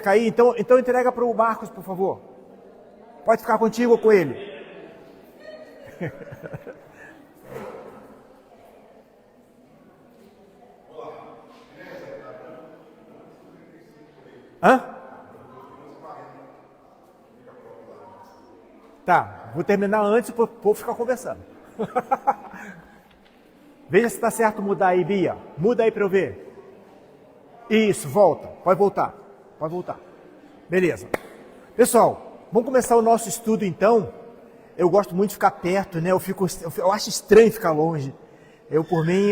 ficar aí? Então entrega para o Marcos, por favor. Pode ficar contigo ou com ele? Hã? Tá, vou terminar antes para o povo ficar conversando. Veja se está certo mudar aí, Bia. Muda aí para eu ver. Isso, volta. Pode voltar. Pode voltar. Beleza. Pessoal, vamos começar o nosso estudo então. Eu gosto muito de ficar perto, né? Eu acho estranho ficar longe. Por mim,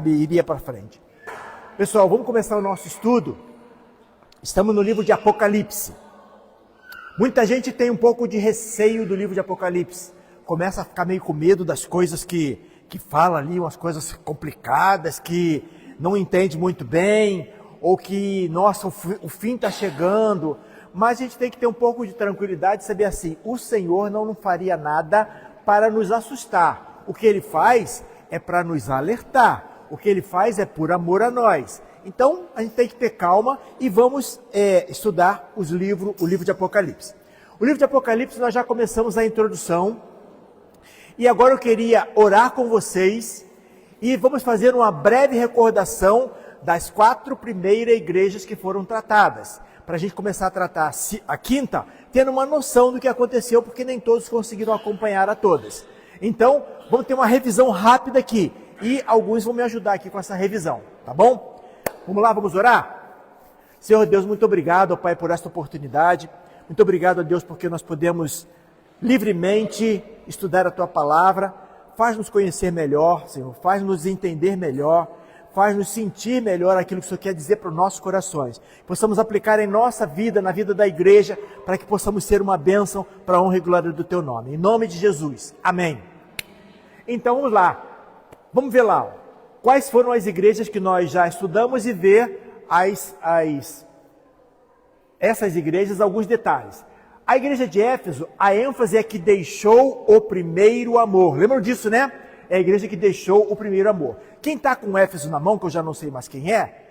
iria para frente. Pessoal, vamos começar o nosso estudo. Estamos no livro de Apocalipse. Muita gente tem um pouco de receio do livro de Apocalipse. Começa a ficar meio com medo das coisas que fala ali, umas coisas complicadas, que não entende muito bem, ou que, nossa, o fim está chegando. Mas a gente tem que ter um pouco de tranquilidade e saber assim, o Senhor não faria nada para nos assustar. O que Ele faz é para nos alertar. O que Ele faz é por amor a nós. Então, a gente tem que ter calma e vamos estudar o livro de Apocalipse. O livro de Apocalipse, nós já começamos a introdução. E agora eu queria orar com vocês e vamos fazer uma breve recordação das 4 primeiras igrejas que foram tratadas. Para a gente começar a tratar a quinta, tendo uma noção do que aconteceu, porque nem todos conseguiram acompanhar a todas. Então, vamos ter uma revisão rápida aqui. E alguns vão me ajudar aqui com essa revisão, tá bom? Vamos lá, vamos orar? Senhor Deus, muito obrigado, ó Pai, por esta oportunidade. Muito obrigado, ó Deus, porque nós podemos livremente estudar a Tua Palavra. Faz-nos conhecer melhor, Senhor. Faz-nos entender melhor. Faz-nos sentir melhor aquilo que o Senhor quer dizer para os nossos corações. Possamos aplicar em nossa vida, na vida da igreja, para que possamos ser uma bênção para a honra e glória do Teu nome. Em nome de Jesus. Amém. Então, vamos lá. Vamos ver lá. Quais foram as igrejas que nós já estudamos e ver essas igrejas, alguns detalhes. A igreja de Éfeso, a ênfase é que deixou o primeiro amor. Lembram disso, né? É a igreja que deixou o primeiro amor. Quem está com Éfeso na mão, que eu já não sei mais quem é,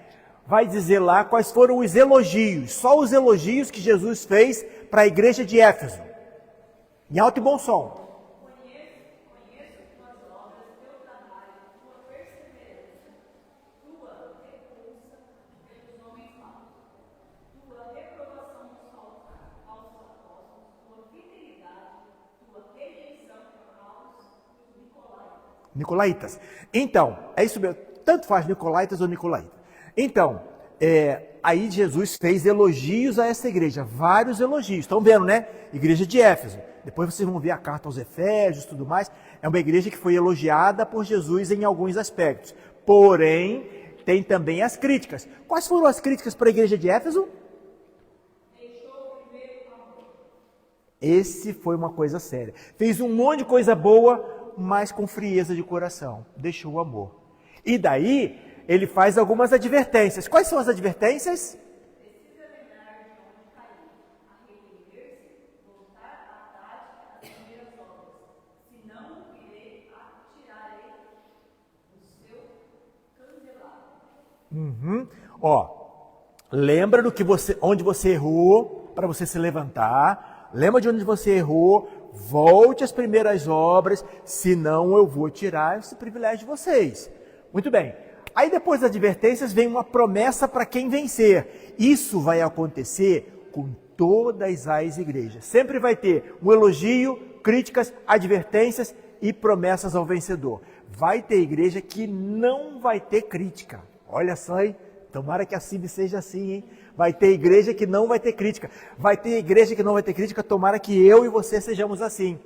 vai dizer lá quais foram os elogios, só os elogios que Jesus fez para a igreja de Éfeso. Em alto e bom som. Nicolaitas. Então, é isso mesmo. Tanto faz Nicolaitas ou Nicolaita. Então, aí Jesus fez elogios a essa igreja. Vários elogios. Estão vendo, né? Igreja de Éfeso. Depois vocês vão ver a carta aos Efésios e tudo mais. É uma igreja que foi elogiada por Jesus em alguns aspectos. Porém, tem também as críticas. Quais foram as críticas para a igreja de Éfeso? Esse foi uma coisa séria. Fez um monte de coisa boa, mas com frieza de coração, deixou o amor. E daí, ele faz algumas advertências. Quais são as advertências? Precisa lembrar de onde caiu, arrepender-se, voltar à prática das primeiras obras, senão irei atirarei o seu candelabro. Lembra onde você errou, para você se levantar. Lembra de onde você errou. Volte às primeiras obras, senão eu vou tirar esse privilégio de vocês. Muito bem. Aí depois das advertências vem uma promessa para quem vencer. Isso vai acontecer com todas as igrejas. Sempre vai ter um elogio, críticas, advertências e promessas ao vencedor. Vai ter igreja que não vai ter crítica. Olha só, hein? Tomara que a CIB seja assim, hein? Vai ter igreja que não vai ter crítica. Vai ter igreja que não vai ter crítica, tomara que eu e você sejamos assim.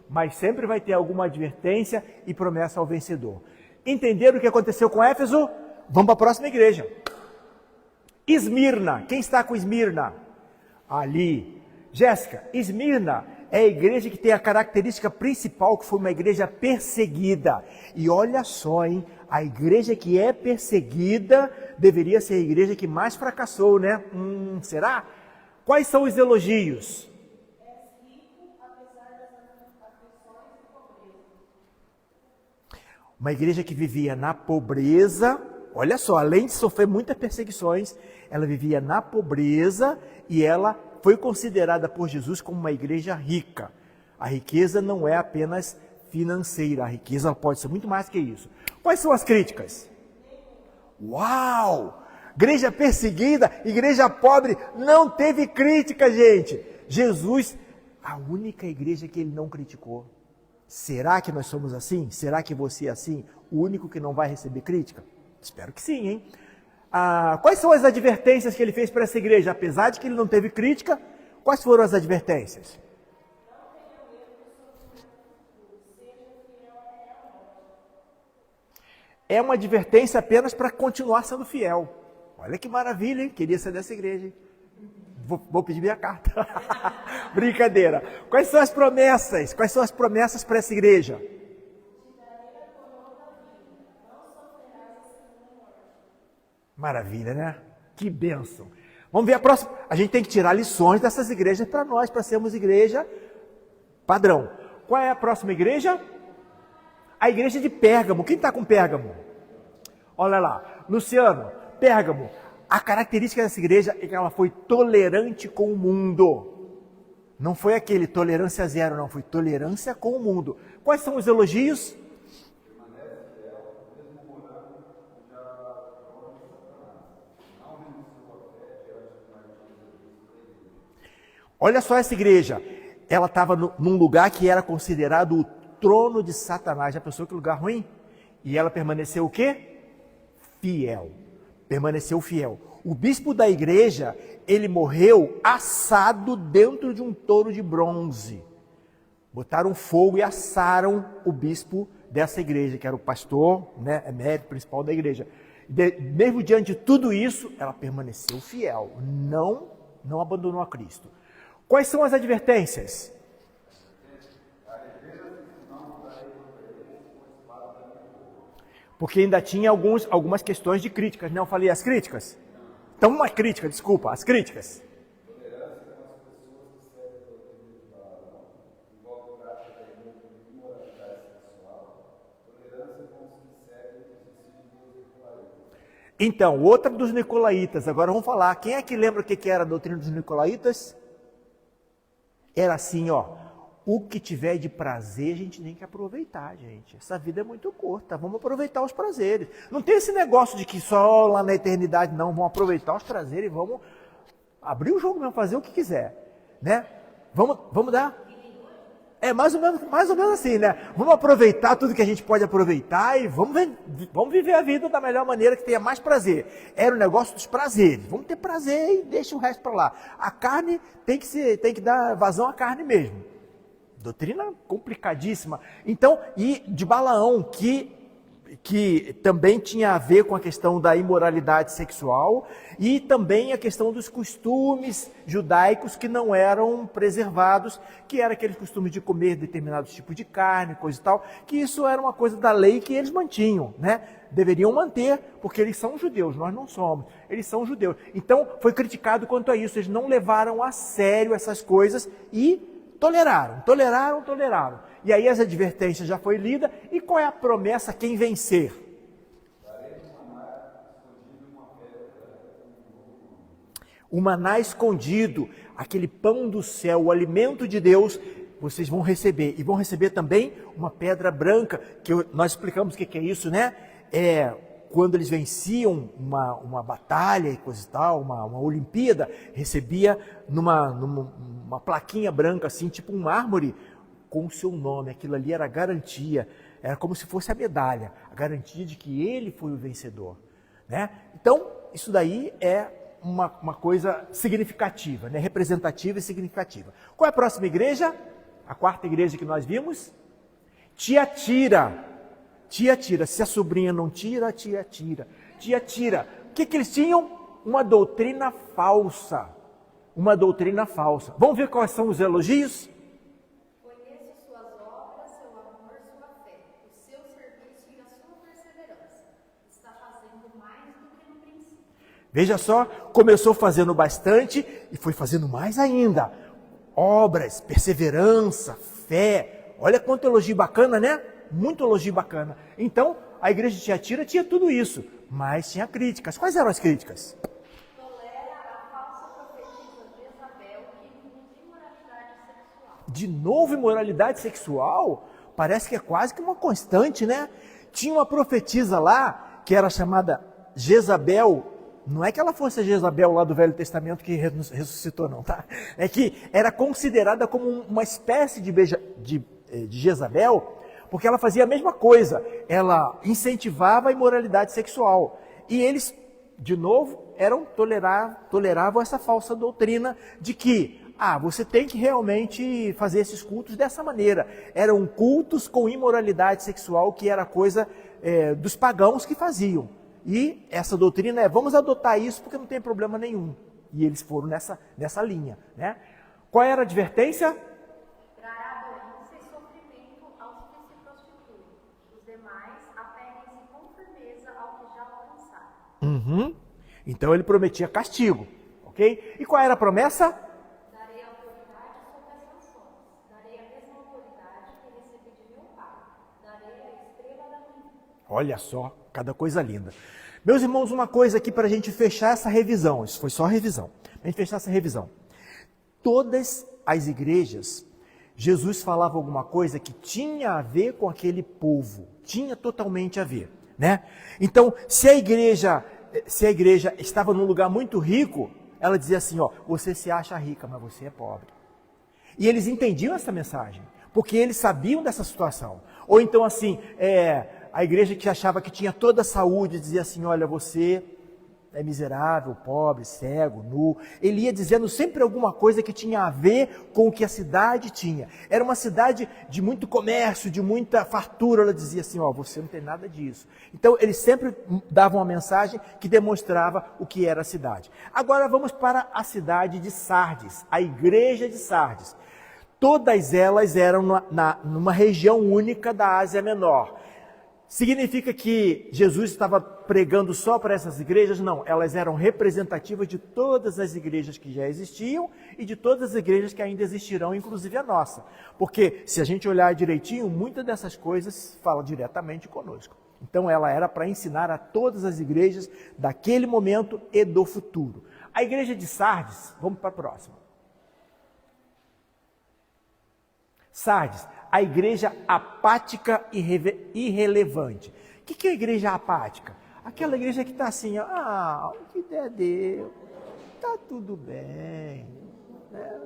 Mas sempre vai ter alguma advertência e promessa ao vencedor. Entenderam o que aconteceu com Éfeso? Vamos para a próxima igreja. Esmirna. Quem está com Esmirna? Ali. Jéssica, Esmirna é a igreja que tem a característica principal que foi uma igreja perseguida. E olha só, hein? A igreja que é perseguida deveria ser a igreja que mais fracassou, né? Será? Quais são os elogios? És rico, apesar das aflições e pobreza. Uma igreja que vivia na pobreza, olha só, além de sofrer muitas perseguições, ela vivia na pobreza e ela foi considerada por Jesus como uma igreja rica. A riqueza não é apenas financeira, a riqueza pode ser muito mais que isso. Quais são as críticas? Uau! Igreja perseguida, igreja pobre, não teve crítica, gente. Jesus, a única igreja que ele não criticou. Será que nós somos assim? Será que você é assim? O único que não vai receber crítica? Espero que sim, hein? Quais são as advertências que ele fez para essa igreja? Apesar de que ele não teve crítica, quais foram as advertências? É uma advertência apenas para continuar sendo fiel. Olha que maravilha, hein? Queria ser dessa igreja, hein? Vou pedir minha carta. Brincadeira. Quais são as promessas? Quais são as promessas para essa igreja? Maravilha, né? Que bênção. Vamos ver a próxima. A gente tem que tirar lições dessas igrejas para nós, para sermos igreja padrão. Qual é a próxima igreja? A igreja de Pérgamo. Quem está com Pérgamo? Olha lá. Luciano, Pérgamo. A característica dessa igreja é que ela foi tolerante com o mundo. Não foi aquele tolerância zero, não. Foi tolerância com o mundo. Quais são os elogios? Olha só essa igreja. Ela estava num lugar que era considerado o trono de Satanás. Já pensou que lugar ruim? E ela permaneceu o quê? Fiel. Permaneceu fiel. O bispo da igreja, ele morreu assado dentro de um touro de bronze. Botaram fogo e assaram o bispo dessa igreja, que era o pastor, né, emérito principal da igreja. Mesmo diante de tudo isso, ela permaneceu fiel. Não abandonou a Cristo. Quais são as advertências? Porque ainda tinha algumas questões de críticas, não falei as críticas? Então, uma crítica, desculpa, as críticas. Então, outra dos nicolaítas, agora vamos falar. Quem é que lembra o que era a doutrina dos nicolaítas? Era assim, ó. O que tiver de prazer, a gente tem que aproveitar, gente. Essa vida é muito curta, vamos aproveitar os prazeres. Não tem esse negócio de que só lá na eternidade, não. Vamos aproveitar os prazeres e vamos abrir o jogo mesmo, fazer o que quiser, né? Vamos dar... É mais ou menos assim, né? Vamos aproveitar tudo que a gente pode aproveitar e vamos viver a vida da melhor maneira que tenha mais prazer. Era o negócio dos prazeres. Vamos ter prazer e deixa o resto para lá. A carne tem que dar vazão à carne mesmo. Doutrina complicadíssima. Então, e de Balaão, que também tinha a ver com a questão da imoralidade sexual e também a questão dos costumes judaicos que não eram preservados, que era aqueles costumes de comer determinados tipos de carne, coisa e tal, que isso era uma coisa da lei que eles mantinham, né? Deveriam manter, porque eles são judeus, nós não somos, eles são judeus. Então, foi criticado quanto a isso, eles não levaram a sério essas coisas e toleraram. E aí as advertências já foi lida. E qual é a promessa? Quem vencer? O maná escondido, aquele pão do céu, o alimento de Deus, vocês vão receber. E vão receber também uma pedra branca, que nós explicamos o que é isso, né? Quando eles venciam uma batalha e coisa e tal, uma Olimpíada, recebia numa plaquinha branca, assim, tipo um mármore, com o seu nome. Aquilo ali era a garantia, era como se fosse a medalha, a garantia de que ele foi o vencedor, né? Então, isso daí é uma coisa significativa, né? Representativa e significativa. Qual é a próxima igreja? A quarta igreja que nós vimos? Tiatira. Se a sobrinha não tira, a tia tira. O que eles tinham? Uma doutrina falsa. Vamos ver quais são os elogios? Conheço suas obras, seu amor, sua fé, o seu serviço e a sua perseverança. Está fazendo mais do que no princípio. Veja só, começou fazendo bastante e foi fazendo mais ainda. Obras, perseverança, fé. Olha quanto elogio bacana, né? Muito elogio bacana. Então, a igreja de Tiatira tinha tudo isso, mas tinha críticas. Quais eram as críticas? Tolera de novo imoralidade sexual? Parece que é quase que uma constante, né? Tinha uma profetisa lá, que era chamada Jezabel. Não é que ela fosse a Jezabel lá do Velho Testamento que ressuscitou, não, tá? É que era considerada como uma espécie de Jezabel, porque ela fazia a mesma coisa. Ela incentivava a imoralidade sexual. E eles, de novo, toleravam essa falsa doutrina de que você tem que realmente fazer esses cultos dessa maneira. Eram cultos com imoralidade sexual, que era coisa dos pagãos que faziam. E essa doutrina vamos adotar isso porque não tem problema nenhum. E eles foram nessa linha, né? Qual era a advertência? Trará doença e sofrimento aos que se prostituem. Os demais apeguem-se com firmeza ao que já alcançaram. Então ele prometia castigo, ok? E qual era a promessa? Darei autoridade sobre as nações. Darei a mesma autoridade que recebi de meu Pai. Darei a estrela da manhã. Olha só, cada coisa linda. Meus irmãos, uma coisa aqui para a gente fechar essa revisão. Isso foi só revisão. Para a gente fechar essa revisão. Todas as igrejas, Jesus falava alguma coisa que tinha a ver com aquele povo. Tinha totalmente a ver, né? Então, se a igreja estava num lugar muito rico, ela dizia assim, você se acha rica, mas você é pobre. E eles entendiam essa mensagem, porque eles sabiam dessa situação. Ou então assim, a igreja que achava que tinha toda a saúde, dizia assim, olha, você é miserável, pobre, cego, nu. Ele ia dizendo sempre alguma coisa que tinha a ver com o que a cidade tinha. Era uma cidade de muito comércio, de muita fartura. Ela dizia assim, você não tem nada disso. Então, eles sempre davam uma mensagem que demonstrava o que era a cidade. Agora, vamos para a cidade de Sardes, a igreja de Sardes. Todas elas eram numa região única da Ásia Menor. Significa que Jesus estava pregando só para essas igrejas? Não, elas eram representativas de todas as igrejas que já existiam e de todas as igrejas que ainda existirão, inclusive a nossa. Porque se a gente olhar direitinho, muitas dessas coisas falam diretamente conosco. Então ela era para ensinar a todas as igrejas daquele momento e do futuro. A igreja de Sardes, vamos para a próxima. Sardes, a igreja apática e irrelevante. O que é a igreja apática? Aquela igreja que está assim, o que der deu, está tudo bem, né?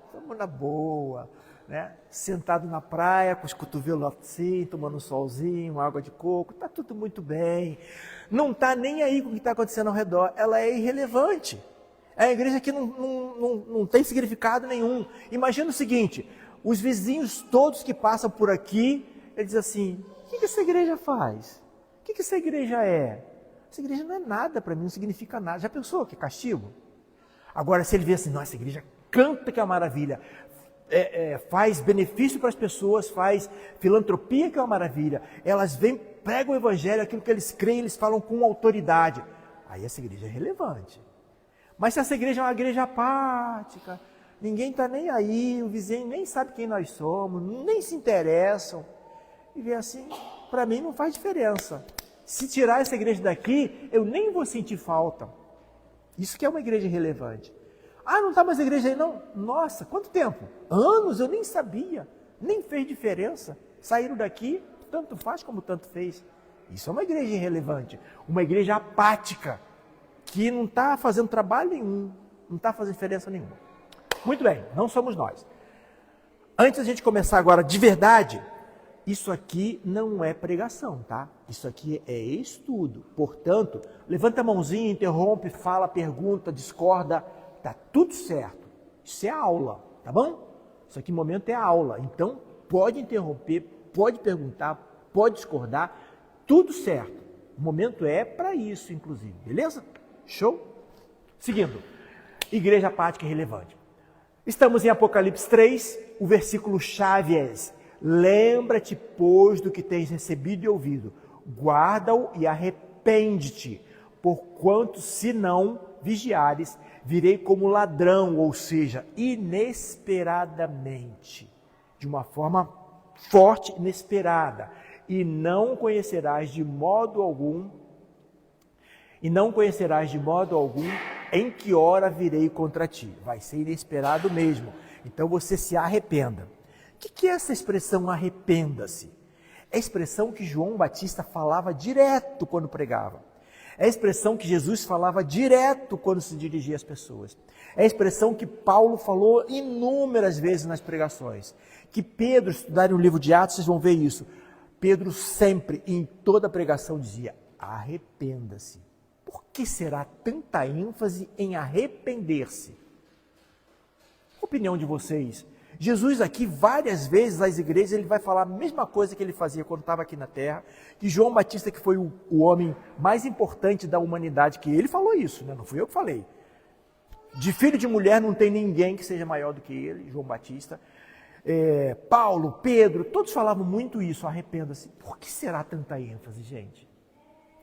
Estamos na boa, né? Sentado na praia, com os cotovelos assim, tomando um solzinho, água de coco, está tudo muito bem. Não está nem aí com o que está acontecendo ao redor, ela é irrelevante. É a igreja que não tem significado nenhum. Imagina o seguinte, os vizinhos todos que passam por aqui, eles dizem assim, o que essa igreja faz? O que essa igreja é? Essa igreja não é nada para mim, não significa nada. Já pensou que castigo? Agora, se ele vê assim, nossa, essa igreja canta que é uma maravilha, faz benefício para as pessoas, faz filantropia que é uma maravilha, elas vêm, pregam o evangelho, aquilo que eles creem, eles falam com autoridade. Aí essa igreja é relevante. Mas se essa igreja é uma igreja apática, ninguém está nem aí, o vizinho nem sabe quem nós somos, nem se interessam. E vê assim, para mim não faz diferença. Se tirar essa igreja daqui, eu nem vou sentir falta. Isso que é uma igreja relevante. Não está mais a igreja aí não? Nossa, quanto tempo? Anos, eu nem sabia, nem fez diferença. Saíram daqui, tanto faz como tanto fez. Isso é uma igreja irrelevante, uma igreja apática, que não está fazendo trabalho nenhum, não está fazendo diferença nenhuma. Muito bem, não somos nós. Antes da gente começar agora de verdade, isso aqui não é pregação, tá? Isso aqui é estudo. Portanto, levanta a mãozinha, interrompe, fala, pergunta, discorda, tá tudo certo. Isso é aula, tá bom? Isso aqui, no momento, é aula. Então, pode interromper, pode perguntar, pode discordar, tudo certo. O momento é para isso, inclusive, beleza? Show? Seguindo, igreja apática e relevante. Estamos em Apocalipse 3, o versículo chave é esse. Lembra-te, pois, do que tens recebido e ouvido. Guarda-o e arrepende-te, porquanto, se não vigiares, virei como ladrão, ou seja, inesperadamente, de uma forma forte, inesperada, e não conhecerás de modo algum em que hora virei contra ti? Vai ser inesperado mesmo. Então você se arrependa. O que é essa expressão arrependa-se? É a expressão que João Batista falava direto quando pregava. É a expressão que Jesus falava direto quando se dirigia às pessoas. É a expressão que Paulo falou inúmeras vezes nas pregações. Que Pedro, estudarem o livro de Atos, vocês vão ver isso. Pedro sempre, em toda a pregação, dizia, arrependa-se. Por que será tanta ênfase em arrepender-se? Opinião de vocês. Jesus aqui, várias vezes, nas igrejas, ele vai falar a mesma coisa que ele fazia quando estava aqui na terra, que João Batista, que foi o homem mais importante da humanidade, que ele falou isso, né? Não fui eu que falei. De filho de mulher não tem ninguém que seja maior do que ele, João Batista. Paulo, Pedro, todos falavam muito isso, arrependa-se. Por que será tanta ênfase, gente?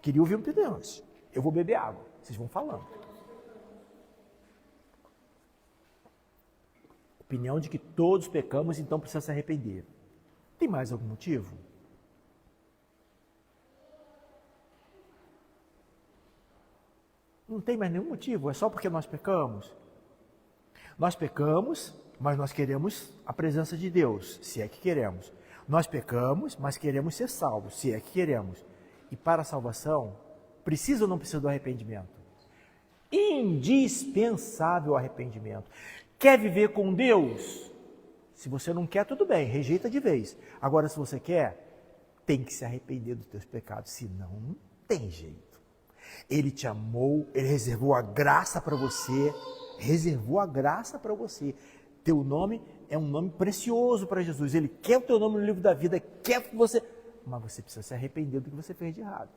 Queria ouvir opiniões. Eu vou beber água, vocês vão falando. Opinião de que todos pecamos, então precisa se arrepender. Tem mais algum motivo? Não tem mais nenhum motivo, é só porque nós pecamos. Nós pecamos, mas nós queremos a presença de Deus, se é que queremos. Nós pecamos, mas queremos ser salvos, se é que queremos. E para a salvação, precisa ou não precisa do arrependimento? Indispensável o arrependimento. Quer viver com Deus? Se você não quer, tudo bem, rejeita de vez. Agora, se você quer, tem que se arrepender dos teus pecados, senão não tem jeito. Ele te amou, ele reservou a graça para você, Teu nome é um nome precioso para Jesus. Ele quer o teu nome no livro da vida, quer que você... Mas você precisa se arrepender do que você fez de errado.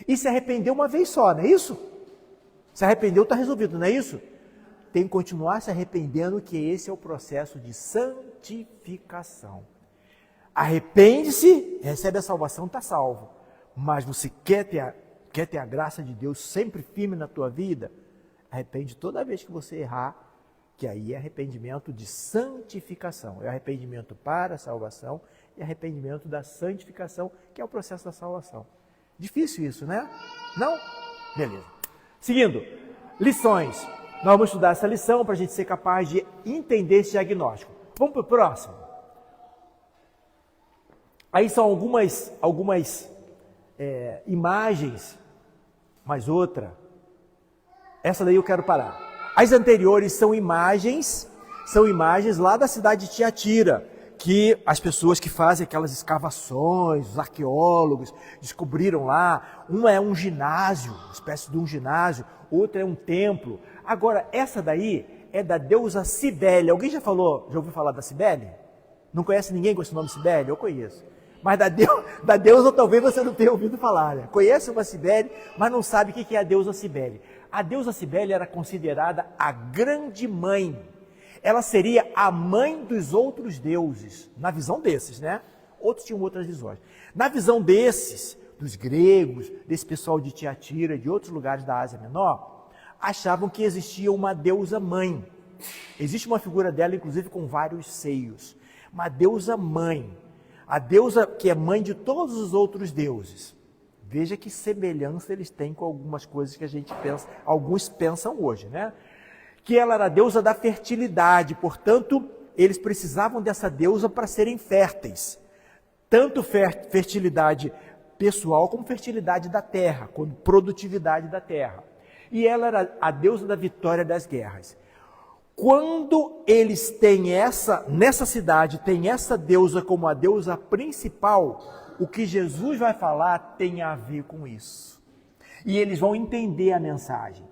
E se arrepender uma vez só, não é isso? Se arrependeu, está resolvido, não é isso? Tem que continuar se arrependendo, que esse é o processo de santificação. Arrepende-se, recebe a salvação, está salvo. Mas você quer ter a graça de Deus sempre firme na tua vida? Arrepende toda vez que você errar, que aí é arrependimento de santificação. É arrependimento para a salvação e arrependimento da santificação, que é o processo da salvação. Difícil isso, né? Não? Beleza. Seguindo, lições. Nós vamos estudar essa lição para a gente ser capaz de entender esse diagnóstico. Vamos para o próximo. Aí são algumas imagens, mais outra. Essa daí eu quero parar. As anteriores são imagens lá da cidade de Tiatira, que as pessoas que fazem aquelas escavações, os arqueólogos, descobriram lá. Uma é um ginásio, uma espécie de um ginásio, outra é um templo. Agora, essa daí é da deusa Cibele. Alguém já ouviu falar da Cibele? Não conhece ninguém com esse nome Cibele? Eu conheço. Mas da deusa talvez você não tenha ouvido falar, né? Conhece uma Cibele, mas não sabe o que é a deusa Cibele. A deusa Cibele era considerada a grande mãe. Ela seria a mãe dos outros deuses, na visão desses, né? Outros tinham outras visões. Na visão desses, dos gregos, desse pessoal de Tiatira, de outros lugares da Ásia Menor, achavam que existia uma deusa mãe. Existe uma figura dela, inclusive, com vários seios. Uma deusa mãe. A deusa que é mãe de todos os outros deuses. Veja que semelhança eles têm com algumas coisas que a gente pensa, alguns pensam hoje, né? Que ela era a deusa da fertilidade, portanto, eles precisavam dessa deusa para serem férteis. Tanto fertilidade pessoal como fertilidade da terra, como produtividade da terra. E ela era a deusa da vitória das guerras. Quando eles têm nessa cidade, tem essa deusa como a deusa principal, o que Jesus vai falar tem a ver com isso. E eles vão entender a mensagem.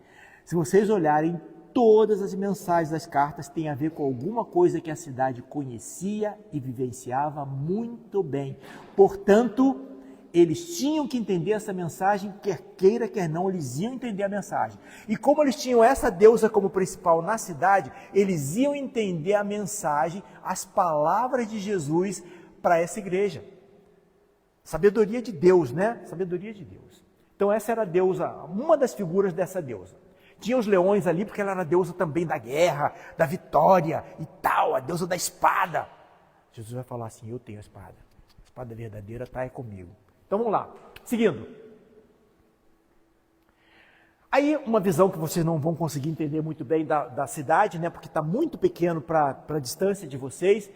Se vocês olharem, todas as mensagens das cartas têm a ver com alguma coisa que a cidade conhecia e vivenciava muito bem. Portanto, eles tinham que entender essa mensagem, quer queira, quer não, eles iam entender a mensagem. E como eles tinham essa deusa como principal na cidade, eles iam entender a mensagem, as palavras de Jesus para essa igreja. Sabedoria de Deus, né? Sabedoria de Deus. Então essa era a deusa, uma das figuras dessa deusa. Tinha os leões ali, porque ela era a deusa também da guerra, da vitória e tal, a deusa da espada. Jesus vai falar assim, eu tenho a espada. A espada verdadeira está aí comigo. Então vamos lá, seguindo. Aí, uma visão que vocês não vão conseguir entender muito bem da cidade, né, porque está muito pequeno para a distância de vocês.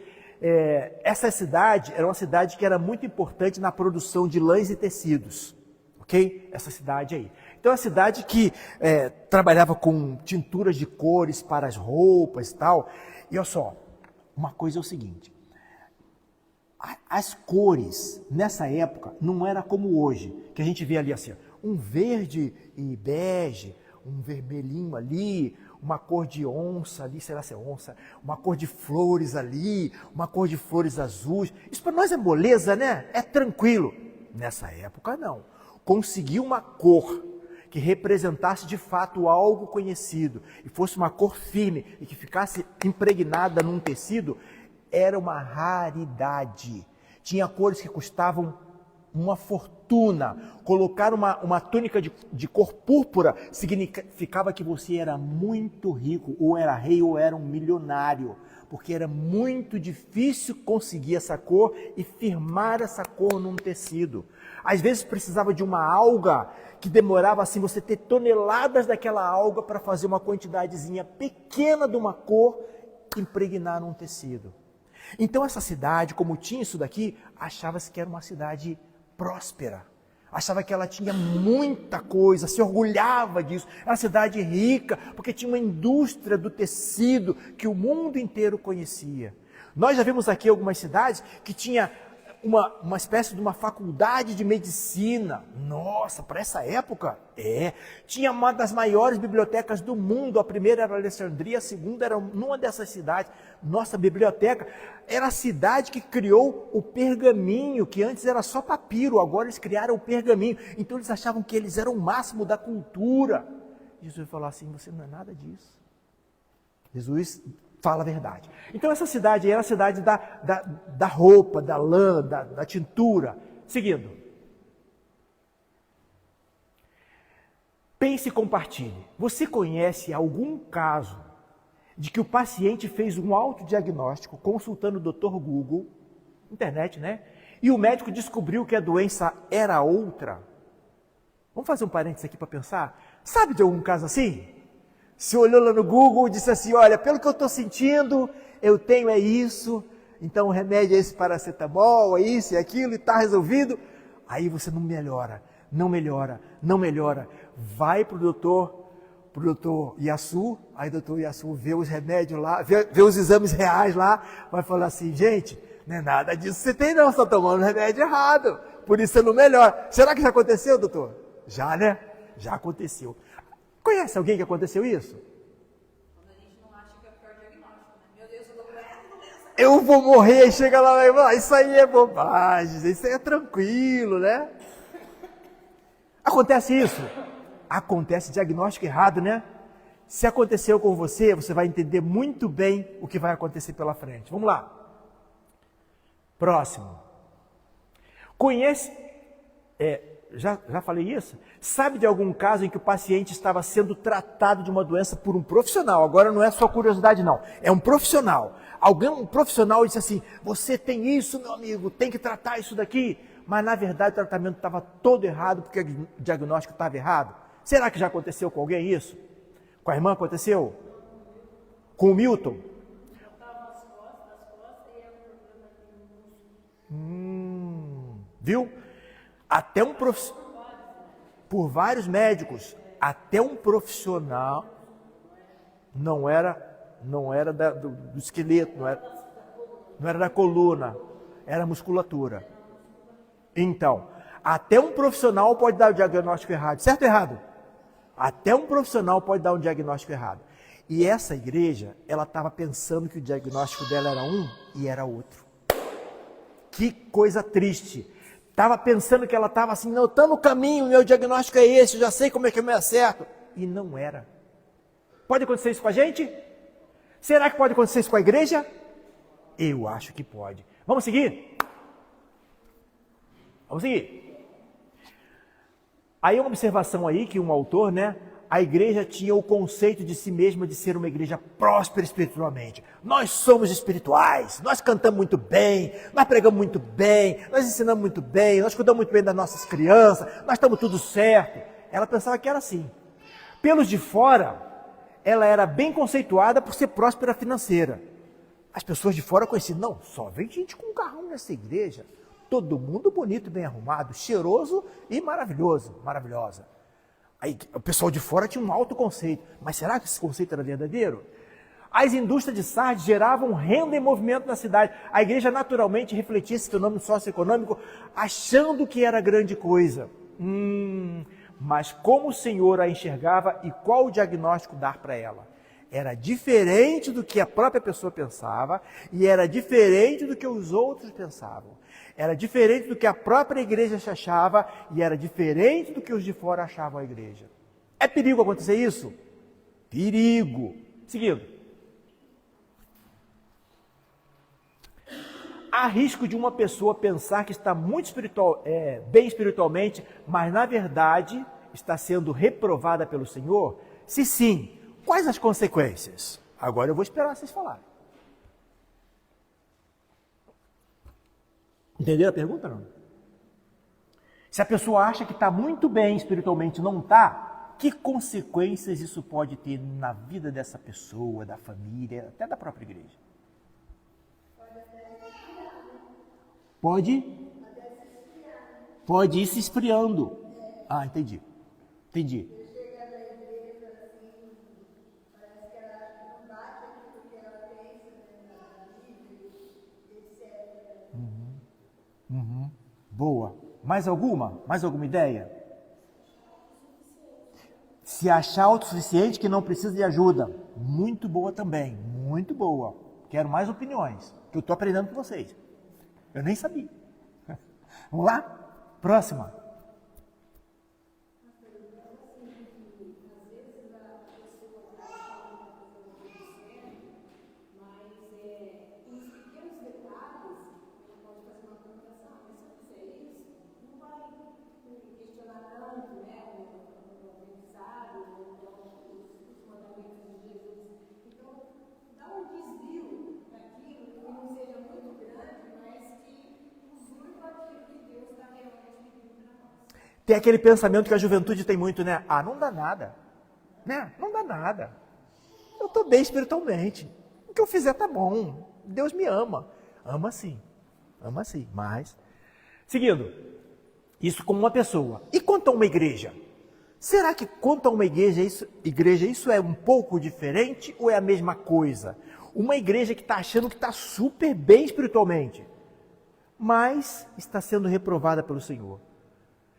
Essa cidade era uma cidade que era muito importante na produção de lãs e tecidos, ok? Essa cidade aí. Então, é uma cidade que trabalhava com tinturas de cores para as roupas e tal. E olha só, uma coisa é o seguinte, as cores nessa época não era como hoje, que a gente vê ali assim, um verde e bege, um vermelhinho ali, uma cor de onça ali, será se é onça, uma cor de flores ali, uma cor de flores azuis. Isso para nós é moleza, né? É tranquilo. Nessa época não. Conseguir uma cor que representasse de fato algo conhecido e fosse uma cor firme e que ficasse impregnada num tecido, era uma raridade. Tinha cores que custavam uma fortuna. Colocar uma túnica de cor púrpura significava que você era muito rico, ou era rei, ou era um milionário, porque era muito difícil conseguir essa cor e firmar essa cor num tecido. Às vezes precisava de uma alga que demorava assim você ter toneladas daquela alga para fazer uma quantidadezinha pequena de uma cor impregnar num tecido. Então essa cidade, como tinha isso daqui, achava-se que era uma cidade próspera, achava que ela tinha muita coisa, se orgulhava disso, era uma cidade rica, porque tinha uma indústria do tecido que o mundo inteiro conhecia. Nós já vimos aqui algumas cidades que tinha uma espécie de uma faculdade de medicina. Nossa, para essa época, tinha uma das maiores bibliotecas do mundo, a primeira era Alexandria, a segunda era numa dessas cidades. Nossa biblioteca era a cidade que criou o pergaminho, que antes era só papiro, agora eles criaram o pergaminho. Então eles achavam que eles eram o máximo da cultura. Jesus falou assim, você não é nada disso. Jesus fala a verdade. Então essa cidade era a cidade da roupa, da lã, da tintura. Seguindo. Pense e compartilhe. Você conhece algum caso de que o paciente fez um autodiagnóstico consultando o Dr. Google, internet, né? E o médico descobriu que a doença era outra? Vamos fazer um parênteses aqui para pensar? Sabe de algum caso assim? Se olhou lá no Google e disse assim, olha, pelo que eu estou sentindo, eu tenho isso, então o remédio é esse paracetamol, é isso e aquilo, e está resolvido. Aí você não melhora, não melhora, não melhora. Vai para o doutor Yasu, aí o doutor Yasu vê os remédios lá, vê os exames reais lá, vai falar assim, gente, não é nada disso que você tem não, você está tomando remédio errado, por isso você não melhora. Será que já aconteceu, doutor? Já, né? Já aconteceu. Conhece alguém que aconteceu isso? Quando a gente não acha que é o pior diagnóstico, né? Meu Deus, eu tô com essa doença. Eu vou morrer, chega lá e fala, isso aí é bobagem, isso aí é tranquilo, né? Acontece isso? Acontece diagnóstico errado, né? Se aconteceu com você, você vai entender muito bem o que vai acontecer pela frente. Vamos lá. Próximo. Conhece... Já falei isso? Sabe de algum caso em que o paciente estava sendo tratado de uma doença por um profissional? Agora não é só curiosidade não, é um profissional. Um profissional disse assim, você tem isso, meu amigo, tem que tratar isso daqui. Mas na verdade o tratamento estava todo errado porque o diagnóstico estava errado. Será que já aconteceu com alguém isso? Com a irmã aconteceu? Com o Milton? Viu? Até um profissional, por vários médicos, até um profissional não era do esqueleto, não era da coluna, era musculatura. Então, até um profissional pode dar o diagnóstico errado, certo ou errado? Até um profissional pode dar um diagnóstico errado. E essa igreja, ela estava pensando que o diagnóstico dela era um e era outro. Que coisa triste. Estava pensando que ela estava assim, não, estou no caminho, meu diagnóstico é esse, eu já sei como é que eu me acerto. E não era. Pode acontecer isso com a gente? Será que pode acontecer isso com a igreja? Eu acho que pode. Vamos seguir? Vamos seguir. Aí uma observação aí que um autor, né? A igreja tinha o conceito de si mesma de ser uma igreja próspera espiritualmente. Nós somos espirituais, nós cantamos muito bem, nós pregamos muito bem, nós ensinamos muito bem, nós cuidamos muito bem das nossas crianças, nós estamos tudo certo. Ela pensava que era assim. Pelos de fora, ela era bem conceituada por ser próspera financeira. As pessoas de fora conheciam, não, só vem gente com carrão nessa igreja. Todo mundo bonito, bem arrumado, cheiroso e maravilhoso, maravilhosa. Aí, o pessoal de fora tinha um alto conceito. Mas será que esse conceito era verdadeiro? As indústrias de Sardes geravam renda e movimento na cidade. A igreja naturalmente refletia esse fenômeno socioeconômico, achando que era grande coisa. Mas como o Senhor a enxergava e qual o diagnóstico dar para ela? Era diferente do que a própria pessoa pensava e era diferente do que os outros pensavam. Era diferente do que a própria igreja se achava e era diferente do que os de fora achavam a igreja. É perigo acontecer isso? Perigo. Seguindo. Há risco de uma pessoa pensar que está muito bem espiritualmente, mas na verdade está sendo reprovada pelo Senhor? Se sim, quais as consequências? Agora eu vou esperar vocês falarem. Entenderam a pergunta, não? Se a pessoa acha que está muito bem espiritualmente e não está, que consequências isso pode ter na vida dessa pessoa, da família, até da própria igreja? Pode ir se esfriando. Ah, entendi. Boa. Mais alguma? Mais alguma ideia? Se achar autossuficiente que não precisa de ajuda. Muito boa também. Muito boa. Quero mais opiniões, que eu estou aprendendo com vocês. Eu nem sabia. Vamos lá? Próxima. Tem aquele pensamento que a juventude tem muito, né? Ah, não dá nada. Né? Não dá nada. Eu estou bem espiritualmente. O que eu fizer tá bom. Deus me ama. Ama sim. Mas, seguindo, isso como uma pessoa. E quanto a uma igreja? Será que quanto a uma igreja isso é um pouco diferente ou é a mesma coisa? Uma igreja que está achando que está super bem espiritualmente, mas está sendo reprovada pelo Senhor.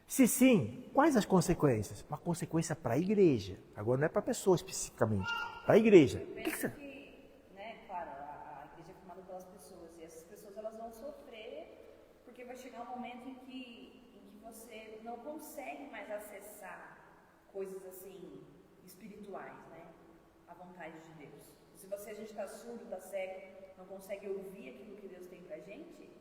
Se sim, quais as consequências? Uma consequência para a igreja. Agora não é para a pessoa especificamente, para a igreja. Claro, a igreja é formada pelas pessoas e essas pessoas elas vão sofrer porque vai chegar um momento em que você não consegue mais acessar coisas assim espirituais, né? A vontade de Deus. Se a gente está surdo, está cego, não consegue ouvir aquilo que Deus tem pra gente,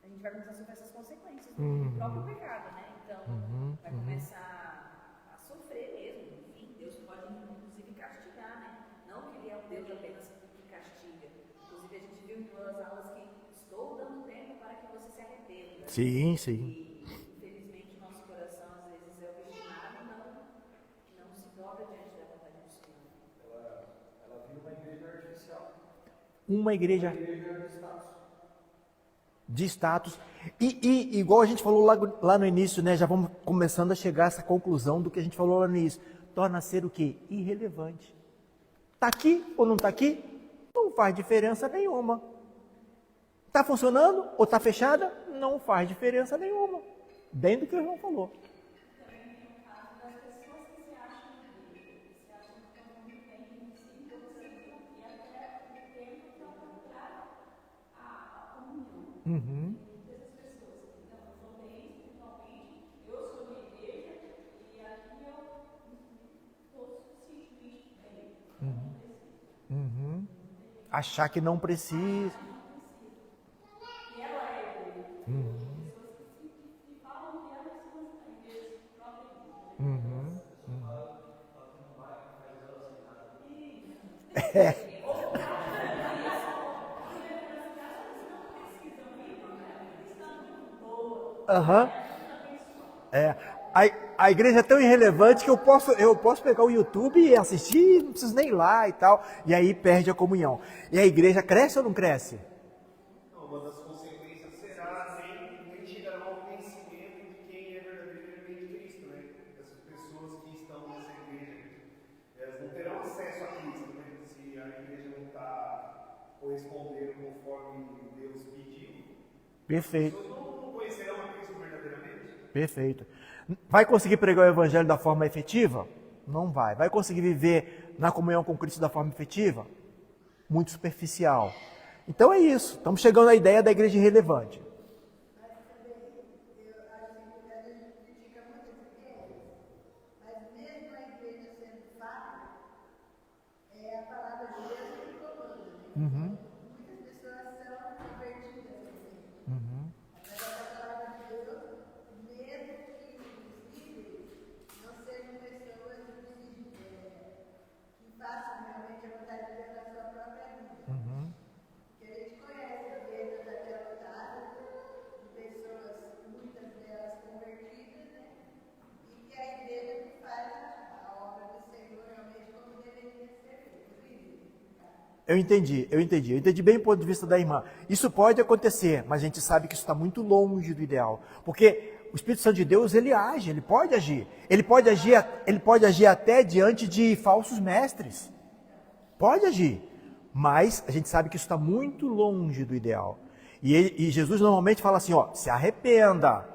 a gente vai começar a sofrer essas consequências do próprio pecado, né? Então, vai começar a sofrer mesmo. Enfim, Deus pode, inclusive, castigar, né? Não que Ele é um Deus apenas que castiga. Inclusive, a gente viu em uma das aulas que estou dando tempo para que você se arrependa. Sim. E, infelizmente, nosso coração, às vezes, é obstinado e não se dobra diante da vontade do Senhor. Ela vira uma igreja artificial. Uma igreja de status. E igual a gente falou lá no início, né? Já vamos começando a chegar a essa conclusão do que a gente falou lá no início. Torna ser o quê? Irrelevante. Está aqui ou não está aqui? Não faz diferença nenhuma. Está funcionando ou está fechada? Não faz diferença nenhuma. Bem do que o João falou. Achar que não precisa. A igreja é tão irrelevante que eu posso pegar o YouTube e assistir, não preciso nem ir lá e tal, e aí perde a comunhão. E a igreja cresce ou não cresce? Não, uma das consequências será nem chegarão ao conhecimento de quem é verdadeiramente Cristo, né? Essas pessoas que estão nessa igreja, elas não terão acesso a Cristo, né? Se a igreja não está correspondendo conforme Deus pediu. Perfeito. As pessoas não conhecerão a Cristo verdadeiramente. Perfeito. Vai conseguir pregar o evangelho da forma efetiva? Não vai. Vai conseguir viver na comunhão com Cristo da forma efetiva? Muito superficial. Então é isso. Estamos chegando à ideia da igreja irrelevante. Uhum. Uhum. Eu entendi bem o ponto de vista da irmã. Isso pode acontecer, mas a gente sabe que isso está muito longe do ideal. Porque o Espírito Santo de Deus, ele age, ele pode agir. Ele pode agir até diante de falsos mestres. Pode agir, mas a gente sabe que isso está muito longe do ideal. E Jesus normalmente fala assim, ó, se arrependa.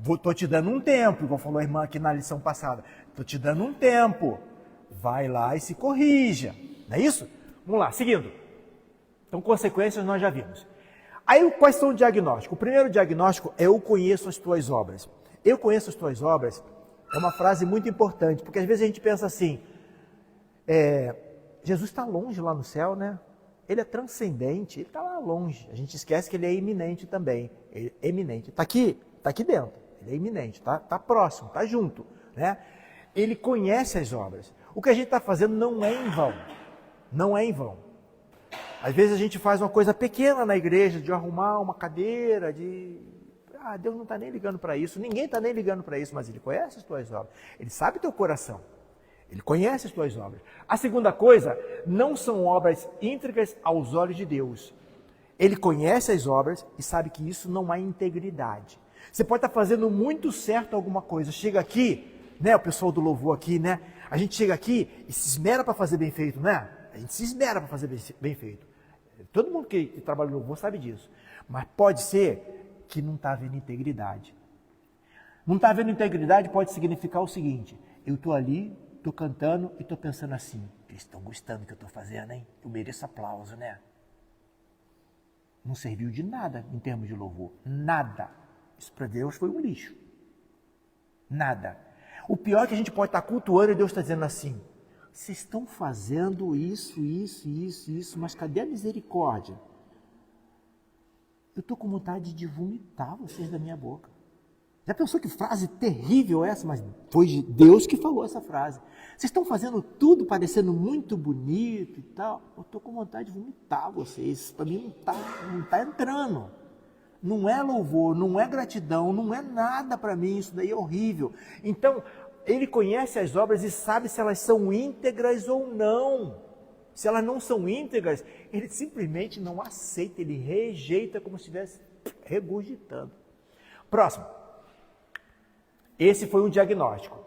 Estou te dando um tempo, igual falou a irmã aqui na lição passada. Estou te dando um tempo. Vai lá e se corrija. Não é isso? Vamos lá, seguindo. Então, consequências nós já vimos. Aí, quais são o diagnóstico? O primeiro diagnóstico é eu conheço as tuas obras. Eu conheço as tuas obras é uma frase muito importante, porque às vezes a gente pensa assim, Jesus está longe lá no céu, né? Ele é transcendente, ele está lá longe. A gente esquece que ele é iminente também. Ele é eminente. Está aqui dentro. Ele é iminente, está próximo, está junto, né? Ele conhece as obras. O que a gente está fazendo não é em vão. Não é em vão. Às vezes a gente faz uma coisa pequena na igreja, de arrumar uma cadeira, Deus não está nem ligando para isso, ninguém está nem ligando para isso, mas Ele conhece as tuas obras. Ele sabe teu coração. Ele conhece as tuas obras. A segunda coisa, não são obras íntegras aos olhos de Deus. Ele conhece as obras e sabe que isso não há integridade. Você pode estar fazendo muito certo alguma coisa, chega aqui, né, o pessoal do louvor aqui, né, a gente chega aqui e se esmera para fazer bem feito, né? A gente se esmera para fazer bem feito. Todo mundo que trabalha no louvor sabe disso. Mas pode ser que não está havendo integridade. Não está havendo integridade pode significar o seguinte, eu estou ali, estou cantando e estou pensando assim, eles estão gostando do que eu estou fazendo, hein? Eu mereço aplauso, né? Não serviu de nada em termos de louvor. Nada. Isso para Deus foi um lixo. Nada. O pior é que a gente pode estar cultuando e Deus está dizendo assim, vocês estão fazendo isso, mas cadê a misericórdia? Eu estou com vontade de vomitar vocês da minha boca. Já pensou que frase terrível essa? Mas foi Deus que falou essa frase. Vocês estão fazendo tudo parecendo muito bonito e tal. Eu estou com vontade de vomitar vocês. Para mim não está entrando. Não é louvor, não é gratidão, não é nada para mim. Isso daí é horrível. Então, Ele conhece as obras e sabe se elas são íntegras ou não. Se elas não são íntegras, Ele simplesmente não aceita, Ele rejeita como se estivesse regurgitando. Próximo. Esse foi um diagnóstico.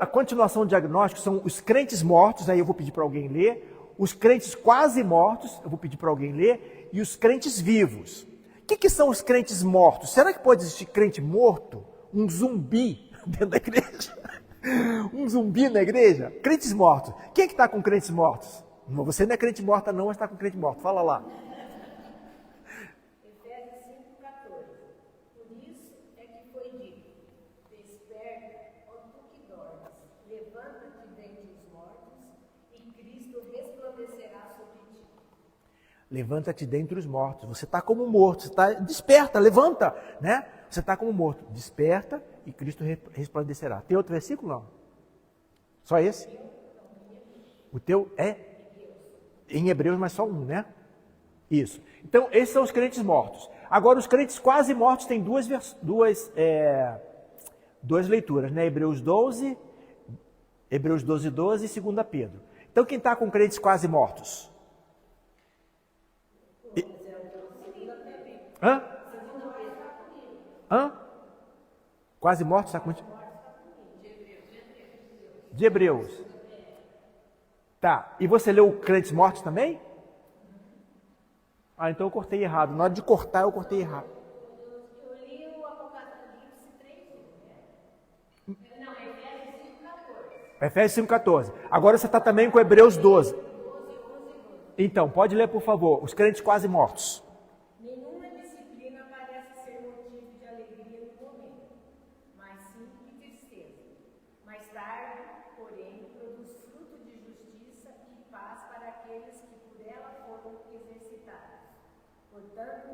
A continuação do diagnóstico são os crentes mortos, aí eu vou pedir para alguém ler, os crentes quase mortos, eu vou pedir para alguém ler, e os crentes vivos. O que são os crentes mortos? Será que pode existir crente morto? Um zumbi dentro da igreja? Um zumbi na igreja? Crentes mortos. Quem é que está com crentes mortos? Não, você não é crente morta não, mas está com crente morto. Fala lá. Efésios 5,14. Por isso é que foi dito, desperta, ó tu que dormes, levanta-te dentre os mortos, e Cristo resplandecerá sobre ti. Levanta-te dentre os mortos. Você está como morto. Você está desperta, levanta, né? Você está como morto. Desperta e Cristo resplandecerá. Tem outro versículo não? Só esse? O teu é em Hebreus, mas só um, né? Isso. Então, esses são os crentes mortos. Agora, os crentes quase mortos têm Duas leituras, né? Hebreus 12, 12 e 2 Pedro. Então, quem está com crentes quase mortos? Hã? Hã? Quase mortos está contigo? De Hebreus. Tá. E você leu crentes mortos também? Ah, então eu cortei errado. Na hora de cortar, eu cortei errado. Eu li o Apocalipse 3. Não, Efésios 5,14. Agora você está também com Hebreus 12. Então, pode ler, por favor. Os crentes quase mortos. Nenhuma disciplina parece ser motivo de alegria no momento, mas sim de tristeza. Mais tarde, porém, produz fruto de justiça e paz para aqueles que por ela foram exercitados. Portanto,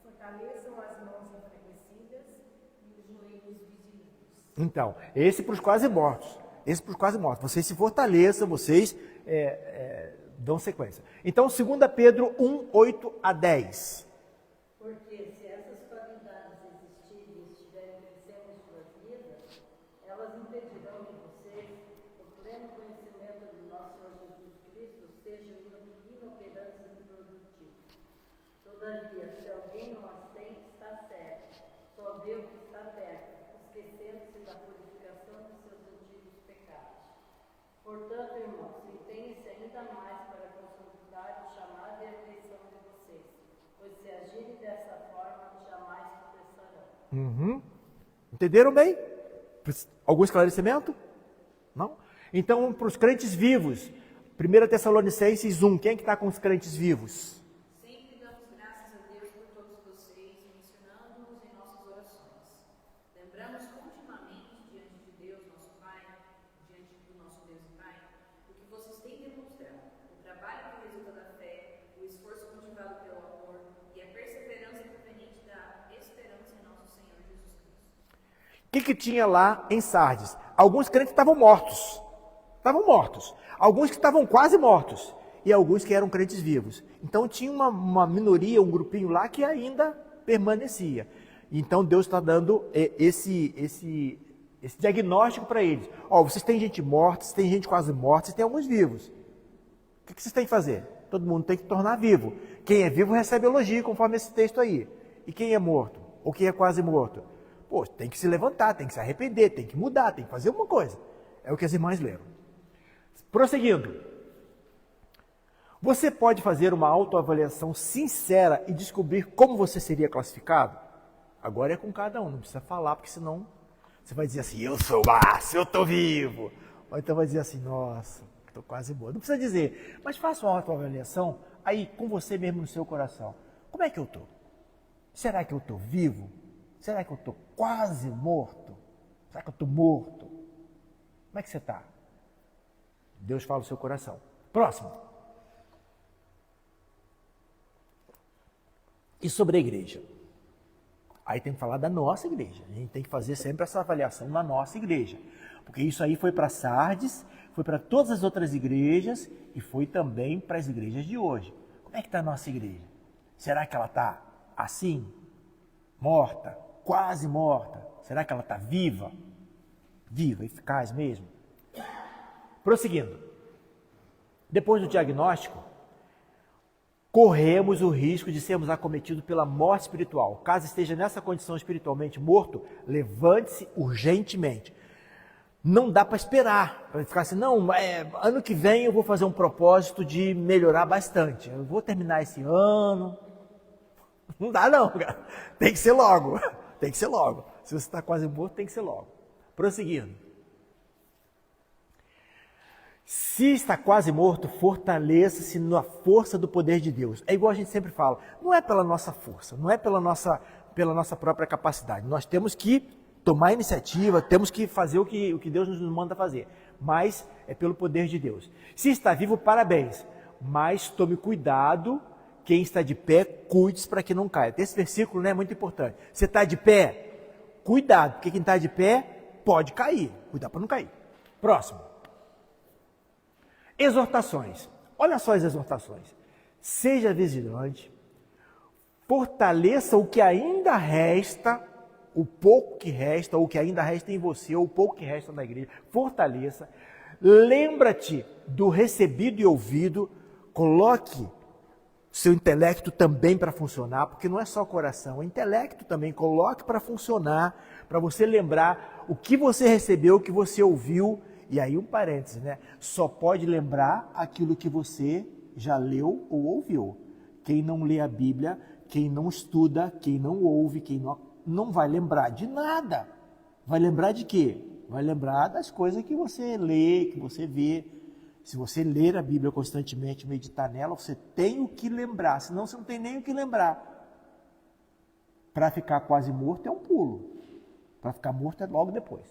fortaleçam as mãos enfraquecidas e os joelhos vigilantes. Então, esse para os quase mortos. Esse para os quase mortos. Vocês se fortaleçam, vocês dão sequência. Então, 2 Pedro 1, 8 a 10. Porque se essas qualidades existirem e estiverem crescendo em suas vidas, elas impedirão que vocês, no pleno conhecimento do nosso Senhor Jesus Cristo, sejam inoperantes e improdutivos. Todavia, se alguém não as tem, está certo, só vê o que está perto, esquecendo-se da purificação de seus antigos pecados. Portanto, irmãos, empenhem-se ainda mais para consolidar o chamado e a eleição de vocês, pois se agirem dessa forma, jamais tropeçarão. Entenderam bem? Algum esclarecimento? Não? Então, para os crentes vivos, 1 Tessalonicenses 1, quem é que está com os crentes vivos? Sempre damos graças a Deus por todos vocês, mencionando-os em nossas orações. Lembramos continuamente diante de Deus, nosso Pai, diante do nosso Deus e Pai, o que vocês têm demonstrado, o trabalho que resulta da fé, o esforço motivado pelo amor e a perseverança proveniente da esperança em nosso Senhor Jesus Cristo. O que tinha lá em Sardes? Alguns crentes estavam mortos. Estavam mortos. Alguns que estavam quase mortos. E alguns que eram crentes vivos. Então tinha uma minoria, um grupinho lá que ainda permanecia. Então Deus está dando esse diagnóstico para eles. Ó, vocês têm gente morta, vocês têm gente quase morta, vocês têm alguns vivos. O que vocês têm que fazer? Todo mundo tem que tornar vivo. Quem é vivo recebe elogio, conforme esse texto aí. E quem é morto? Ou quem é quase morto? Pô, tem que se levantar, tem que se arrepender, tem que mudar, tem que fazer alguma coisa. É o que as irmãs leram. Prosseguindo. Você pode fazer uma autoavaliação sincera e descobrir como você seria classificado? Agora é com cada um, não precisa falar, porque senão você vai dizer assim, eu sou massa, eu estou vivo. Ou então vai dizer assim, nossa, estou quase morto. Não precisa dizer, mas faça uma autoavaliação aí com você mesmo no seu coração. Como é que eu estou? Será que eu estou vivo? Será que eu estou quase morto? Será que eu estou morto? Como é que você está? Deus fala no seu coração. Próximo. E sobre a igreja? Aí tem que falar da nossa igreja. A gente tem que fazer sempre essa avaliação na nossa igreja. Porque isso aí foi para Sardes, foi para todas as outras igrejas e foi também para as igrejas de hoje. Como é que está a nossa igreja? Será que ela está assim? Morta? Quase morta? Será que ela está viva? Viva, eficaz mesmo? Prosseguindo. Depois do diagnóstico, corremos o risco de sermos acometidos pela morte espiritual. Caso esteja nessa condição espiritualmente morto, levante-se urgentemente. Não dá para esperar, para ficar assim, não, ano que vem eu vou fazer um propósito de melhorar bastante. Eu vou terminar esse ano. Não dá não, cara. Tem que ser logo. Tem que ser logo. Se você está quase morto, tem que ser logo. Prosseguindo. Se está quase morto, fortaleça-se na força do poder de Deus. É igual a gente sempre fala, não é pela nossa força, não é pela nossa própria capacidade. Nós temos que tomar iniciativa, temos que fazer o que Deus nos manda fazer, mas é pelo poder de Deus. Se está vivo, parabéns, mas tome cuidado, quem está de pé, cuide-se para que não caia. Esse versículo, né, é muito importante. Você está de pé? Cuidado, porque quem está de pé pode cair. Cuidado para não cair. Próximo. Exortações. Olha só as exortações. Seja vigilante, fortaleça o que ainda resta, o pouco que resta, ou o que ainda resta em você, ou o pouco que resta na igreja, fortaleça. Lembra-te do recebido e ouvido, coloque seu intelecto também para funcionar, porque não é só coração, é intelecto também, coloque para funcionar, para você lembrar o que você recebeu, o que você ouviu, e aí um parênteses, né? Só pode lembrar aquilo que você já leu ou ouviu. Quem não lê a Bíblia, quem não estuda, quem não ouve, quem não vai lembrar de nada. Vai lembrar de quê? Vai lembrar das coisas que você lê, que você vê. Se você ler a Bíblia constantemente, meditar nela, você tem o que lembrar, senão você não tem nem o que lembrar. Para ficar quase morto é um pulo. Para ficar morto é logo depois.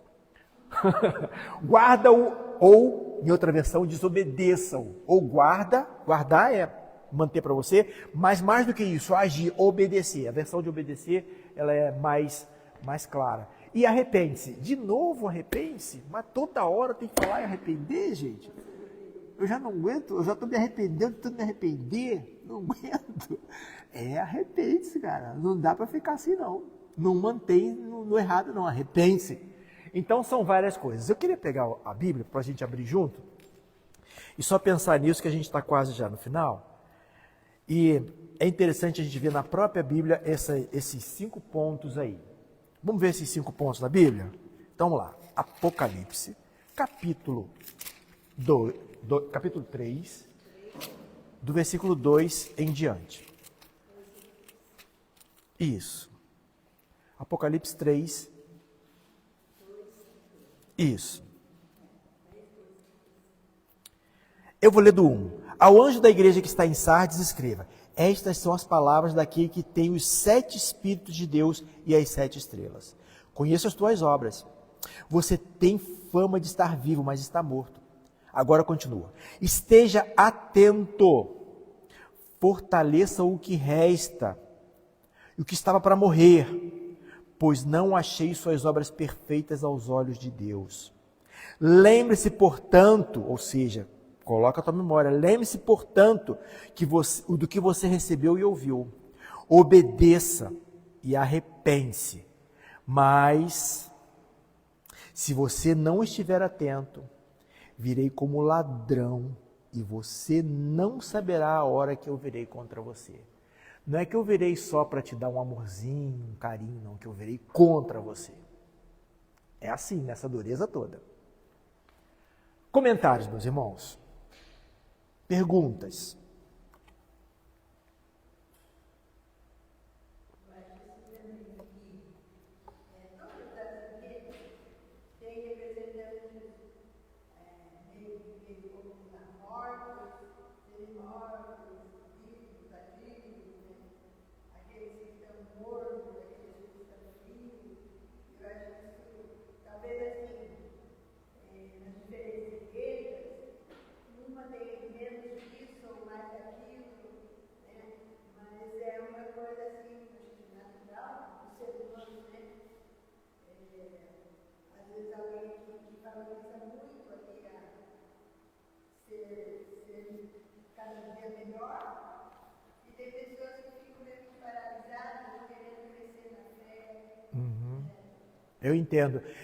Guarda-o, ou, em outra versão, desobedeça-o. Ou guardar é manter para você, mas mais do que isso, agir, obedecer. A versão de obedecer, ela é mais clara. E arrepende-se. De novo arrepende-se, mas toda hora tem que falar e arrepender, gente. Eu já não aguento, eu já estou me arrependendo, tentando me arrepender, não aguento. Arrepende-se, cara. Não dá para ficar assim, não. Não mantém no errado, não. Arrepende-se. Então, são várias coisas. Eu queria pegar a Bíblia para a gente abrir junto e só pensar nisso, que a gente está quase já no final. E é interessante a gente ver na própria Bíblia esses 5 pontos aí. Vamos ver esses 5 pontos na Bíblia? Então, vamos lá. Apocalipse, capítulo 3, do versículo 2 em diante. Isso. Apocalipse 3. Isso. Eu vou ler do 1. Ao anjo da igreja que está em Sardes, escreva: estas são as palavras daquele que tem os 7 Espíritos de Deus e as 7 estrelas. Conheço as tuas obras. Você tem fama de estar vivo, mas está morto. Agora continua. Esteja atento. Fortaleça o que resta, e o que estava para morrer, pois não achei suas obras perfeitas aos olhos de Deus. Lembre-se, portanto, ou seja, coloca a tua memória, lembre-se, portanto, do que você recebeu e ouviu. Obedeça e arrepende-se. Mas, se você não estiver atento, virei como ladrão e você não saberá a hora que eu virei contra você. Não é que eu virei só para te dar um amorzinho, um carinho, não, que eu virei contra você. É assim, nessa dureza toda. Comentários, meus irmãos. Perguntas.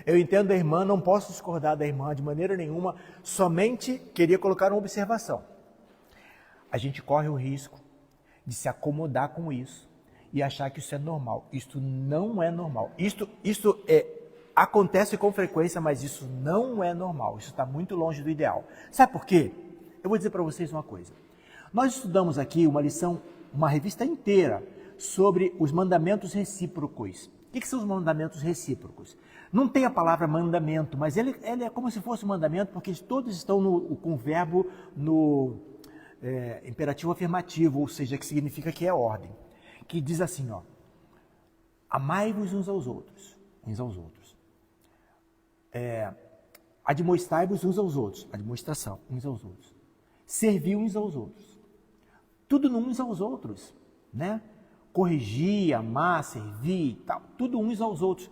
Eu entendo a irmã, não posso discordar da irmã de maneira nenhuma, somente queria colocar uma observação. A gente corre o risco de se acomodar com isso e achar que isso é normal. Isto não é normal. Isto acontece com frequência, mas isso não é normal. Isso está muito longe do ideal. Sabe por quê? Eu vou dizer para vocês uma coisa. Nós estudamos aqui uma lição, uma revista inteira, sobre os mandamentos recíprocos. O que são os mandamentos recíprocos? Não tem a palavra mandamento, mas ele é como se fosse um mandamento, porque todos estão com o verbo no imperativo afirmativo, ou seja, que significa que é ordem. Que diz assim, ó: amai-vos uns aos outros. Admoestai-vos uns aos outros. Admoestação, uns aos outros. Servir uns aos outros. Tudo uns aos outros, né? Corrigir, amar, servir, tal, tudo uns aos outros.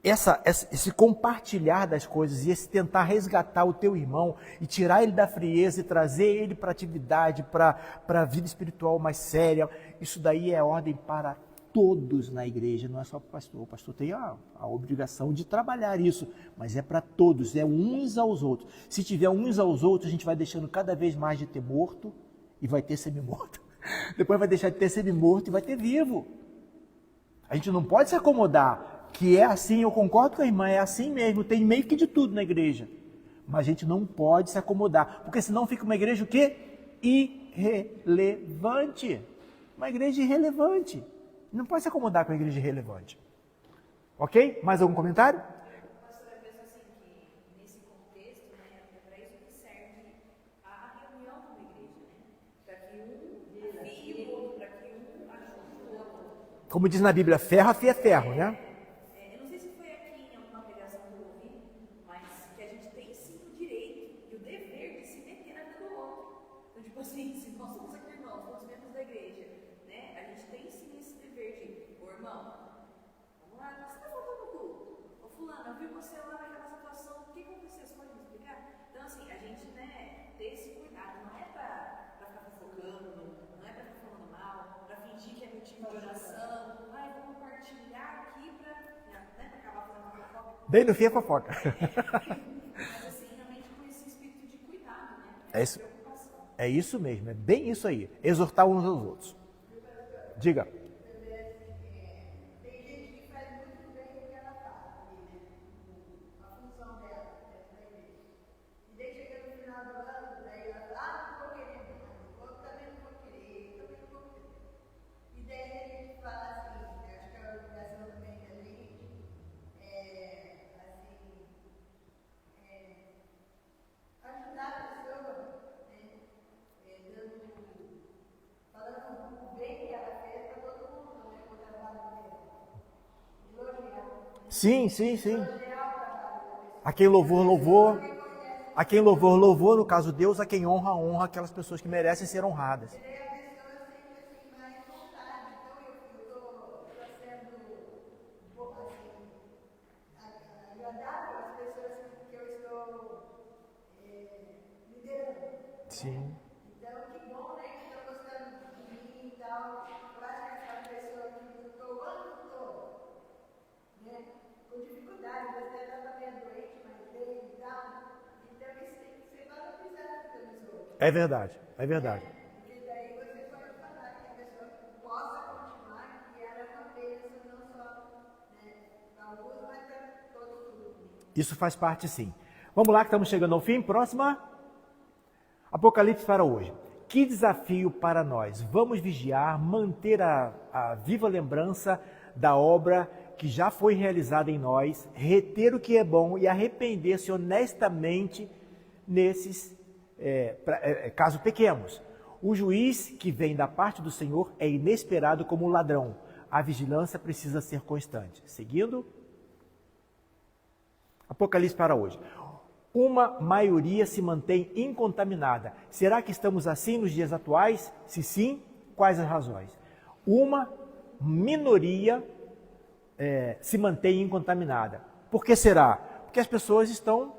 Esse compartilhar das coisas e esse tentar resgatar o teu irmão e tirar ele da frieza e trazer ele para a atividade, para a vida espiritual mais séria, isso daí é ordem para todos na igreja, não é só para o pastor. O pastor tem a obrigação de trabalhar isso, mas é para todos, é uns aos outros. Se tiver uns aos outros, a gente vai deixando cada vez mais de ter morto e vai ter semi-morto. Depois vai deixar de ter semi-morto e vai ter vivo. A gente não pode se acomodar, que é assim, eu concordo com a irmã, é assim mesmo, tem meio que de tudo na igreja. Mas a gente não pode se acomodar, porque senão fica uma igreja o quê? Irrelevante. Uma igreja irrelevante. Não pode se acomodar com a igreja irrelevante. Ok? Mais algum comentário? Pastor, eu penso assim que nesse contexto, né, é para isso que serve a reunião de uma igreja, né? Para que um viva o outro, para que um ajude o outro. Como diz na Bíblia, ferro afia ferro, né? Eu não sei se foi aqui em alguma pregação que eu ouvi, mas que a gente tem sim o direito e o dever de se meter na vida do outro. Então, tipo assim, se nós somos aqui irmãos, somos membros da igreja, né? A gente tem sim esse dever de, ô irmão, vamos lá, você está faltando no culto. Ô fulano, eu vi você lá naquela situação, o que aconteceu? Você pode me explicar? Então, assim, a gente, né, ter esse cuidado, não é para ficar fofocando, não é para ficar falando mal, para fingir que é motivo de oração, vamos compartilhar aqui para, né, acabar fazendo uma fofoca. Bem no fim é fofoca. Mas assim, realmente com esse espírito de cuidado, né? É isso, é isso mesmo, é bem isso aí. Exortar uns aos outros. Diga. Tem gente que faz muito bem o que ela faz, a função dela dentro da igreja. E daí chega no final do ano, daí ela fala, não vou querer mais, eu também não vou querer, eu também não vou querer. E daí a gente fala assim, eu acho que a obrigação também da gente ajudar a pessoa, né? Falando bem que ela fez para todo mundo, né? O trabalho dela. Elogiar. Sim, sim, sim. Elogiar o trabalho da pessoa. A quem louvor, louvor. A quem louvor, louvor. No caso Deus, a quem honra, honra aquelas pessoas que merecem ser honradas. E daí a pessoa sempre assim, mais vontade. Então eu estou sendo agradável às pessoas que eu estou liderando. Sim. Então, que bom, né, que estão gostando de mim e tal. Eu acho que essa pessoa que lutou o ano todo, né, com dificuldade, você estava meio doente, mas veio e tal. Então, isso tem que ser valorizado pelos outros. É verdade, é verdade. Porque daí você pode falar que a pessoa possa continuar, que ela é uma bênção, não só para alguns, mas para todo mundo. Isso faz parte sim. Vamos lá que estamos chegando ao fim. Próxima. Apocalipse para hoje. Que desafio para nós. Vamos vigiar, manter a viva lembrança da obra que já foi realizada em nós, reter o que é bom e arrepender-se honestamente nesses casos pequenos. O juiz que vem da parte do Senhor é inesperado como um ladrão. A vigilância precisa ser constante. Seguindo. Apocalipse para hoje. Uma maioria se mantém incontaminada. Será que estamos assim nos dias atuais? Se sim, quais as razões? Uma minoria se mantém incontaminada. Por que será? Porque as pessoas estão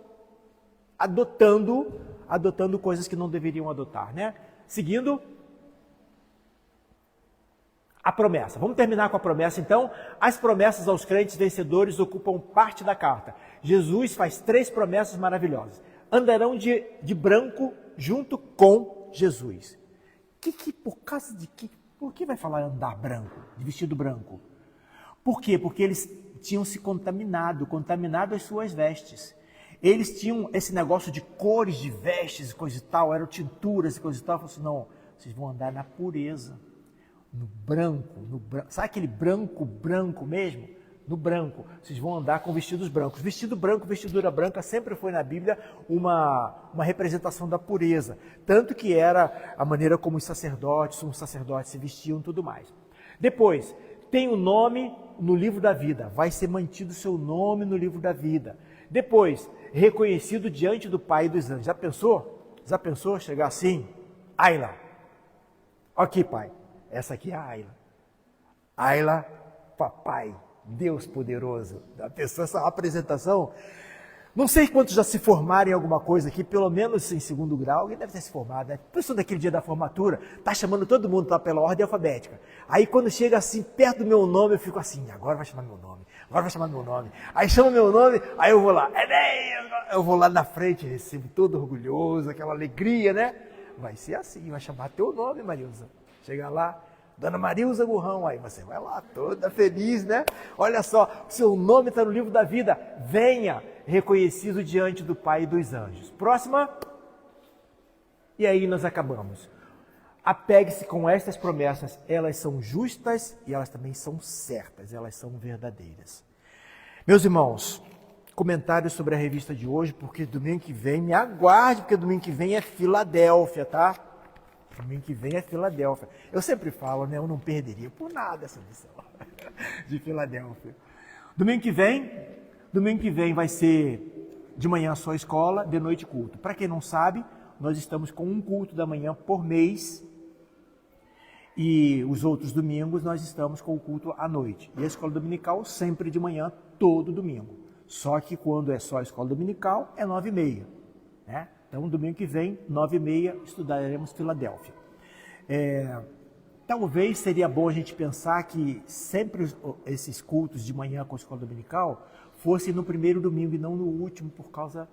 adotando coisas que não deveriam adotar, né? Seguindo a promessa. Vamos terminar com a promessa, então. As promessas aos crentes vencedores ocupam parte da carta. Jesus faz 3 promessas maravilhosas. Andarão de branco junto com Jesus. Por que vai falar andar branco, de vestido branco? Por quê? Porque eles tinham se contaminado as suas vestes. Eles tinham esse negócio de cores de vestes e coisa e tal, eram tinturas e coisa e tal. Falaram assim, não, vocês vão andar na pureza. No branco, sabe aquele branco mesmo? No branco, vocês vão andar com vestidos brancos. Vestido branco, vestidura branca sempre foi na Bíblia uma representação da pureza. Tanto que era a maneira como os sacerdotes se vestiam e tudo mais. Depois, tem o nome no livro da vida. Vai ser mantido o seu nome no livro da vida. Depois, reconhecido diante do Pai e dos anjos. Já pensou? Já pensou chegar assim? Ayla. Aqui, Pai. Essa aqui é a Ayla. Ayla, papai, Deus poderoso. Da pessoa, essa apresentação. Não sei quantos já se formaram em alguma coisa aqui, pelo menos em segundo grau, alguém deve ter se formado, né? Pessoa daquele dia da formatura, tá chamando todo mundo lá pela ordem alfabética. Aí quando chega assim, perto do meu nome, eu fico assim, agora vai chamar meu nome, agora vai chamar meu nome. Aí chama meu nome, aí eu vou lá, eu vou lá na frente, recebo todo orgulhoso, aquela alegria, né? Vai ser assim, vai chamar teu nome, Marilza. Chega lá, Dona Marilza Gurrão, aí você vai lá toda feliz, né? Olha só, seu nome está no livro da vida. Venha, reconhecido diante do Pai e dos anjos. Próxima. E aí nós acabamos. Apegue-se com estas promessas. Elas são justas e elas também são certas. Elas são verdadeiras. Meus irmãos, comentários sobre a revista de hoje, porque domingo que vem, me aguarde, porque domingo que vem é Filadélfia, tá? Domingo que vem é Filadélfia. Eu sempre falo, né? Eu não perderia por nada essa lição de Filadélfia. Domingo que vem vai ser de manhã só escola, de noite culto. Para quem não sabe, nós estamos com um culto da manhã por mês e os outros domingos nós estamos com o culto à noite. E a escola dominical sempre de manhã, todo domingo. Só que quando é só a escola dominical, é 9h30, né? Então, domingo que vem, 9h30, estudaremos Filadélfia. Talvez seria bom a gente pensar que sempre esses cultos de manhã com a escola dominical fossem no primeiro domingo e não no último, por causa